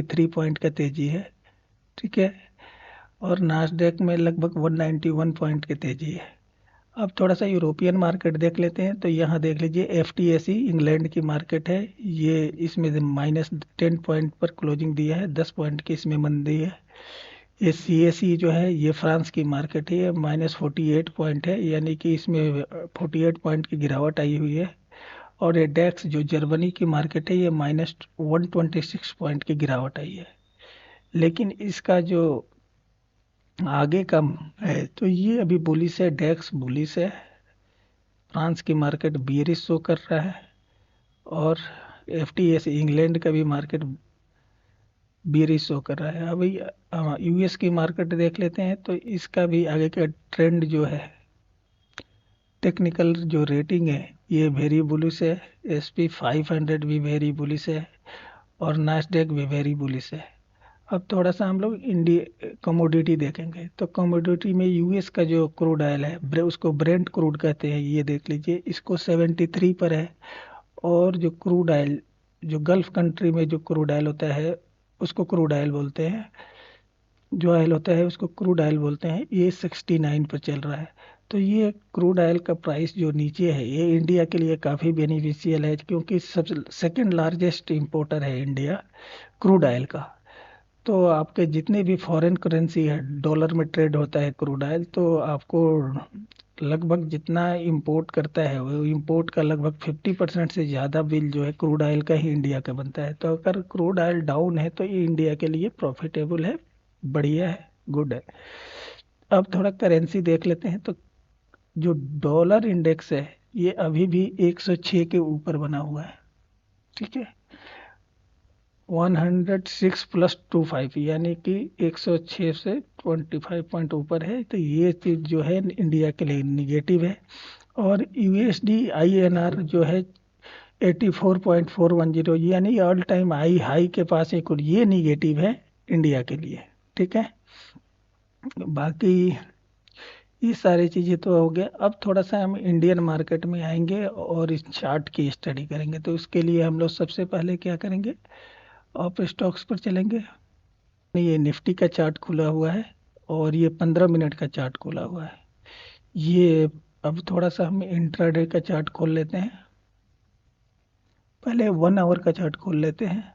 3 point का तेजी है, ठीक है। और नास्डैक में लगभग 191 पॉइंट की तेजी है। अब थोड़ा सा यूरोपियन मार्केट देख लेते हैं। तो यहाँ देख लीजिए एफटीएसी इंग्लैंड की मार्केट है, ये इसमें -10 पॉइंट पर क्लोजिंग दिया है, 10 पॉइंट की इसमें मंदी है। ये सीएसई जो है ये फ्रांस की मार्केट है, ये -48 पॉइंट है, यानी कि इसमें 48 पॉइंट की गिरावट आई हुई है। और ये डेक्स जो जर्मनी की मार्केट है ये -126 पॉइंट की गिरावट आई है। लेकिन इसका जो आगे का है तो ये अभी बुलिश है, डेक्स बुलिश है। फ्रांस की मार्केट बियरिश शो कर रहा है और एफटीएसी इंग्लैंड का भी मार्केट बियरिश शो कर रहा है। अभी यूएस की मार्केट देख लेते हैं। तो इसका भी आगे का ट्रेंड जो है, टेक्निकल जो रेटिंग है ये वेरी बुलिश है। एसपी 500 भी वेरी बुलिश है और नास्डैक भी वेरी बुलिश है। अब थोड़ा सा हम लोग इंडिया कमोडिटी देखेंगे। तो कमोडिटी में यूएस का जो क्रूड ऑयल है, उसको ब्रेंट क्रूड कहते हैं, ये देख लीजिए इसको 73 पर है। और जो क्रूड ऑयल, जो गल्फ कंट्री में जो क्रूड ऑयल होता है उसको क्रूड ऑयल बोलते हैं, जो ऑयल होता है उसको क्रूड ऑयल बोलते हैं, ये 69 पर चल रहा है। तो ये क्रूड ऑयल का प्राइस जो नीचे है ये इंडिया के लिए काफ़ी बेनिफिशियल है, क्योंकि सबसे सेकंड लार्जेस्ट इंपोर्टर है इंडिया क्रूड ऑयल का। तो आपके जितने भी फॉरेन करेंसी है, डॉलर में ट्रेड होता है क्रूड ऑयल, तो आपको लगभग जितना इंपोर्ट करता है वो इंपोर्ट का लगभग 50% से ज़्यादा बिल जो है क्रूड ऑयल का ही इंडिया का बनता है। तो अगर क्रूड ऑयल डाउन है तो ये इंडिया के लिए प्रॉफिटेबल है, बढ़िया है, गुड है। अब थोड़ा करेंसी देख लेते हैं। तो जो डॉलर इंडेक्स है ये अभी भी 106 के ऊपर बना हुआ है, ठीक है। 106+25 यानी कि 106 से 25 पॉइंट ऊपर है। तो ये चीज़ जो है इंडिया के लिए निगेटिव है। और यूएसडी आईएनआर जो है 84.410 यानी ऑल टाइम हाई के पास एक, और ये निगेटिव है इंडिया के लिए, ठीक है। बाकी ये सारी चीज़ें तो हो गया। अब थोड़ा सा हम इंडियन मार्केट में आएंगे और इस चार्ट की स्टडी करेंगे। तो उसके लिए हम लोग सबसे पहले क्या करेंगे, ऑफ स्टॉक्स पर चलेंगे। ये निफ्टी का चार्ट खुला हुआ है और ये 15 मिनट का चार्ट खुला हुआ है। ये अब थोड़ा सा हम इंट्राडे का चार्ट खोल लेते हैं। पहले 1 आवर का चार्ट खोल लेते हैं।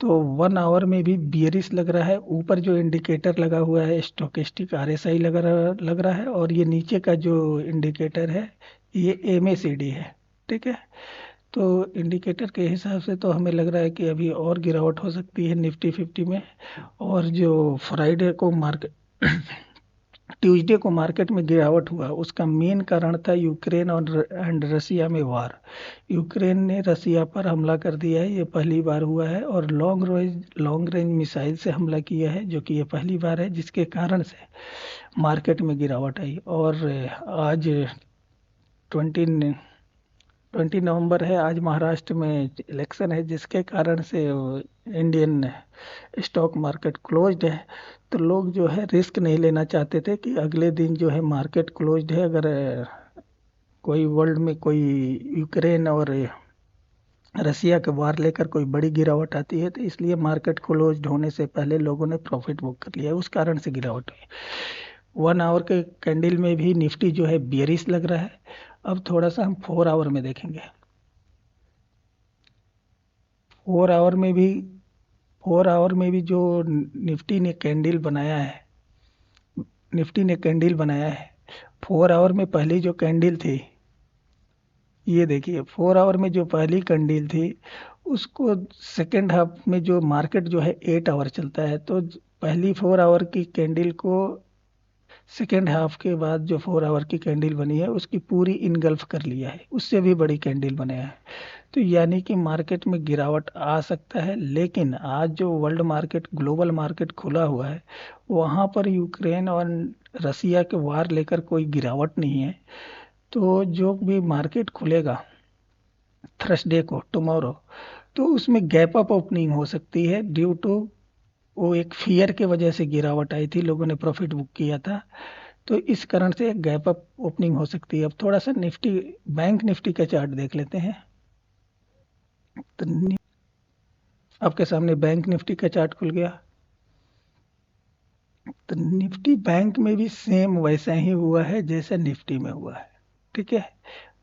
तो 1 आवर में भी बियरिश लग रहा है। ऊपर जो इंडिकेटर लगा हुआ है स्टोकेस्टिक आरएसआई लग रहा है, और ये नीचे का जो इंडिकेटर है ये एमएसीडी है, ठीक है। तो इंडिकेटर के हिसाब से तो हमें लग रहा है कि अभी और गिरावट हो सकती है निफ्टी 50 में। और जो फ्राइडे को मार्केट ट्यूसडे को मार्केट में गिरावट हुआ उसका मेन कारण था यूक्रेन और एंड रसिया में वार। यूक्रेन ने रसिया पर हमला कर दिया है, ये पहली बार हुआ है। और लॉन्ग रेंज मिसाइल से हमला किया है, जो कि ये पहली बार है, जिसके कारण से मार्केट में गिरावट आई। और आज 20 नवंबर है, आज महाराष्ट्र में इलेक्शन है, जिसके कारण से इंडियन स्टॉक मार्केट क्लोज्ड है। तो लोग जो है रिस्क नहीं लेना चाहते थे कि अगले दिन जो है मार्केट क्लोज्ड है, अगर कोई वर्ल्ड में कोई यूक्रेन और रसिया के वार लेकर कोई बड़ी गिरावट आती है, तो इसलिए मार्केट क्लोज्ड होने से पहले लोगों ने प्रॉफिट बुक कर लिया, उस कारण से गिरावट हुई। 1 आवर के कैंडल में भी निफ्टी जो है बियरिश लग रहा है। अब थोड़ा सा हम 4 आवर में देखेंगे। 4 आवर में भी 4 आवर में भी जो निफ्टी ने कैंडल बनाया है, निफ्टी ने कैंडल बनाया है 4 आवर में पहली जो कैंडल थी, ये देखिए 4 आवर में जो पहली कैंडल थी उसको सेकेंड हाफ में जो मार्केट जो है 8 आवर चलता है, तो पहली 4 आवर की कैंडल को सेकेंड हाफ के बाद जो 4 आवर की कैंडल बनी है उसकी पूरी इनगल्फ कर लिया है, उससे भी बड़ी कैंडल बनाया है। तो यानी कि मार्केट में गिरावट आ सकता है। लेकिन आज जो वर्ल्ड मार्केट, ग्लोबल मार्केट खुला हुआ है, वहाँ पर यूक्रेन और रसिया के वार लेकर कोई गिरावट नहीं है। तो जो भी मार्केट खुलेगा थर्सडे को, टुमारो, तो उसमें गैप अप ओपनिंग हो सकती है ड्यू टू वो एक फियर के वजह से गिरावट आई थी, लोगों ने प्रॉफिट बुक किया था। तो इस कारण से एक गैप अप ओपनिंग हो सकती है। अब थोड़ा सा निफ्टी, बैंक निफ्टी का चार्ट देख लेते हैं। तो आपके सामने बैंक निफ्टी का चार्ट खुल गया। तो निफ्टी बैंक में भी सेम वैसा ही हुआ है जैसा निफ्टी में हुआ है। ठीक है,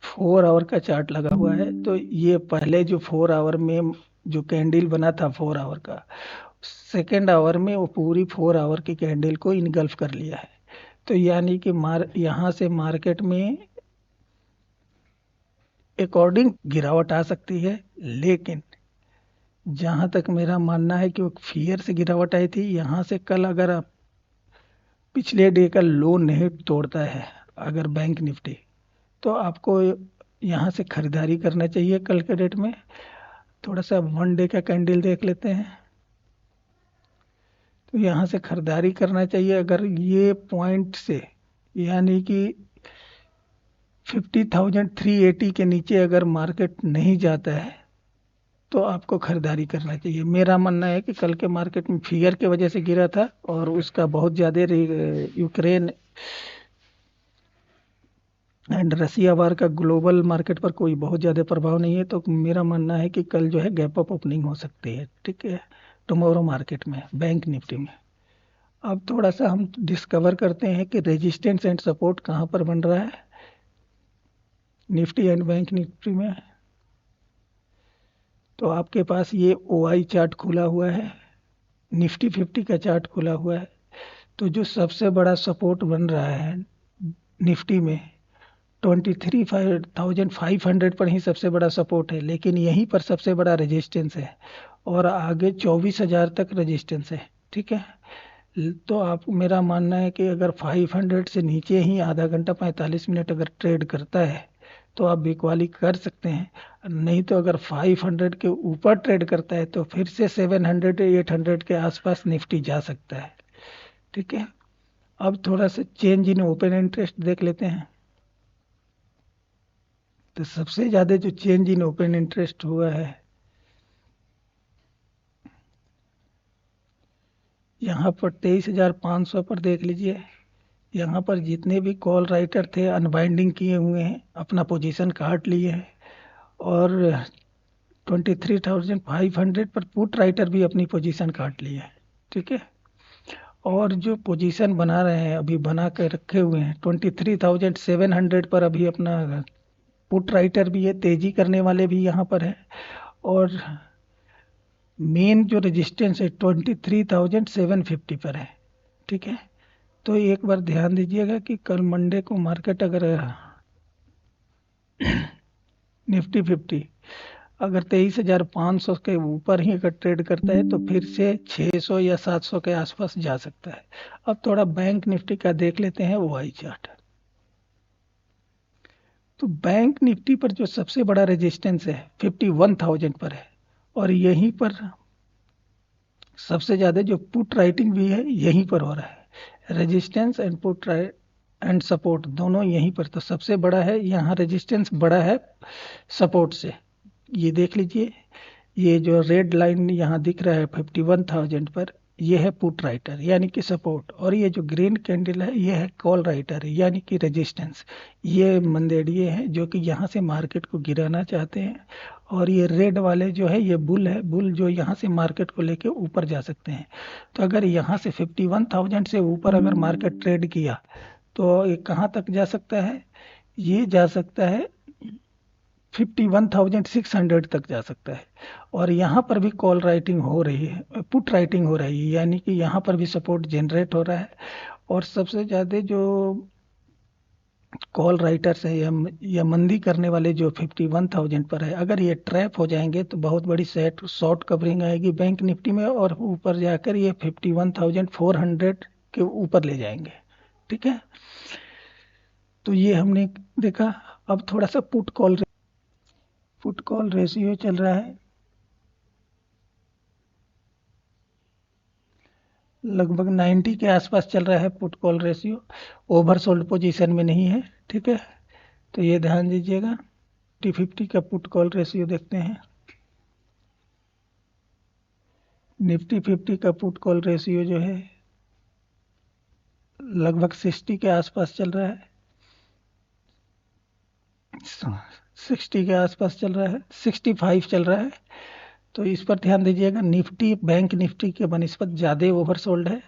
4 आवर का चार्ट लगा हुआ है। तो ये पहले जो 4 आवर में जो कैंडल बना था 4 आवर का, सेकेंड आवर में वो पूरी 4 आवर की कैंडल को इनगल्फ कर लिया है। तो यानी कि यहाँ से मार्केट में अकॉर्डिंग गिरावट आ सकती है, लेकिन जहां तक मेरा मानना है कि वो फियर से गिरावट आई थी, यहाँ से कल अगर आप पिछले डे का लो नहीं तोड़ता है अगर बैंक निफ्टी, तो आपको यहाँ से खरीदारी करना चाहिए कल के डेट में। थोड़ा सा 1 डे का कैंडल देख लेते हैं। तो यहाँ से खरीदारी करना चाहिए अगर ये पॉइंट से, यानी कि 50,380 के नीचे अगर मार्केट नहीं जाता है तो आपको खरीदारी करना चाहिए। मेरा मानना है कि कल के मार्केट में फियर की वजह से गिरा था और उसका बहुत ज़्यादा यूक्रेन एंड रसिया वार का ग्लोबल मार्केट पर कोई बहुत ज़्यादा प्रभाव नहीं है। तो मेरा मानना है कि कल जो है गैप अप ओपनिंग हो सकती है। ठीक है, टुमारो मार्केट में बैंक निफ्टी में। अब थोड़ा सा हम डिस्कवर करते हैं कि रेजिस्टेंस एंड सपोर्ट कहाँ पर बन रहा है निफ्टी एंड बैंक निफ्टी में। तो आपके पास ये OI चार्ट खुला हुआ है, निफ्टी 50 का चार्ट खुला हुआ है। तो जो सबसे बड़ा सपोर्ट बन रहा है निफ्टी में 23,500 पर ही सबसे बड़ा सपोर्ट है, लेकिन यहीं पर सबसे बड़ा रेजिस्टेंस है और आगे 24,000 तक रेजिस्टेंस है। ठीक है, तो आप, मेरा मानना है कि अगर 500 से नीचे ही आधा घंटा 45 मिनट अगर ट्रेड करता है तो आप बिकवाली कर सकते हैं। नहीं तो अगर 500 के ऊपर ट्रेड करता है तो फिर से 700 800 के आसपास निफ्टी जा सकता है। ठीक है, अब थोड़ा सा चेंज इन ओपन इंटरेस्ट देख लेते हैं। तो सबसे ज़्यादा जो चेंज इन ओपन इंटरेस्ट हुआ है, यहाँ पर 23,500 पर देख लीजिए। यहाँ पर जितने भी कॉल राइटर थे अनबाइंडिंग किए हुए हैं, अपना पोजीशन काट लिए हैं। और 23,500 पर पुट राइटर भी अपनी पोजीशन काट लिए हैं। ठीक है, और जो पोजीशन बना रहे हैं अभी बना कर रखे हुए हैं 23,700 पर अभी अपना पुट राइटर भी है, तेजी करने वाले भी यहाँ पर है। और मेन जो रेजिस्टेंस है 23,750 पर है। ठीक है, तो एक बार ध्यान दीजिएगा कि कल मंडे को मार्केट अगर निफ्टी 50 अगर 23,500 के ऊपर ही अगर ट्रेड करता है तो फिर से 600 या 700 के आसपास जा सकता है। अब थोड़ा बैंक निफ्टी का देख लेते हैं OI चार्ट। तो बैंक निफ्टी पर जो सबसे बड़ा रेजिस्टेंस है 51,000 पर है और यहीं पर सबसे ज़्यादा जो पुट राइटिंग भी है यहीं पर हो रहा है। Resistance and put and support दोनों यहीं पर। तो सबसे बड़ा है यहाँ, रेजिस्टेंस बड़ा है सपोर्ट से। ये देख लीजिए, ये जो रेड लाइन यहाँ दिख रहा है 51,000 पर, ये है पुट राइटर यानी कि सपोर्ट, और ये जो ग्रीन कैंडल है ये है कॉल राइटर यानी कि रेजिस्टेंस। ये मंदेड़िए हैं जो कि यहाँ से मार्केट को गिराना चाहते हैं, और ये रेड वाले जो है ये बुल है, बुल जो यहाँ से मार्केट को लेके ऊपर जा सकते हैं। तो अगर यहाँ से 51,000 से ऊपर अगर मार्केट ट्रेड किया तो ये कहाँ तक जा सकता है, ये जा सकता है 51,600 तक जा सकता है। और यहाँ पर भी कॉल राइटिंग हो रही है, पुट राइटिंग हो रही है, यानी कि यहाँ पर भी सपोर्ट जनरेट हो रहा है। और सबसे ज़्यादा जो कॉल राइटर्स है या मंदी करने वाले जो 51,000 पर है, अगर ये ट्रैप हो जाएंगे तो बहुत बड़ी सेट शॉर्ट कवरिंग आएगी बैंक निफ्टी में और ऊपर जाकर ये 51,400 के ऊपर ले जाएंगे। ठीक है, तो ये हमने देखा। अब थोड़ा सा पुट कॉल रेशियो चल रहा है लगभग 90 के आसपास चल रहा है put call ratio, oversold position में नहीं है। ठीक है, तो ये ध्यान दीजिएगा। निफ्टी 50 का पुट कॉल रेशियो देखते हैं। निफ्टी 50 का पुट कॉल रेशियो जो है लगभग 60 के आसपास चल रहा है, 60 के आसपास चल रहा है, 65 चल रहा है। तो इस पर ध्यान दीजिएगा। निफ्टी बैंक निफ्टी के बनिस्पत ज़्यादा ओवरसोल्ड है।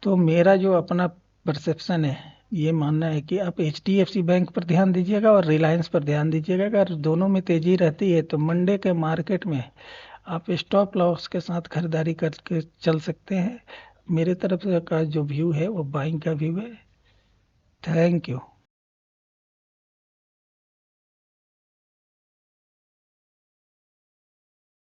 तो मेरा जो अपना परसेप्शन है, ये मानना है कि आप HDFC बैंक पर ध्यान दीजिएगा और रिलायंस पर ध्यान दीजिएगा। अगर दोनों में तेजी रहती है तो मंडे के मार्केट में आप स्टॉप लॉस के साथ खरीदारी करके चल सकते हैं। मेरे तरफ से का जो व्यू है वो बाइंग का व्यू है। Thank you.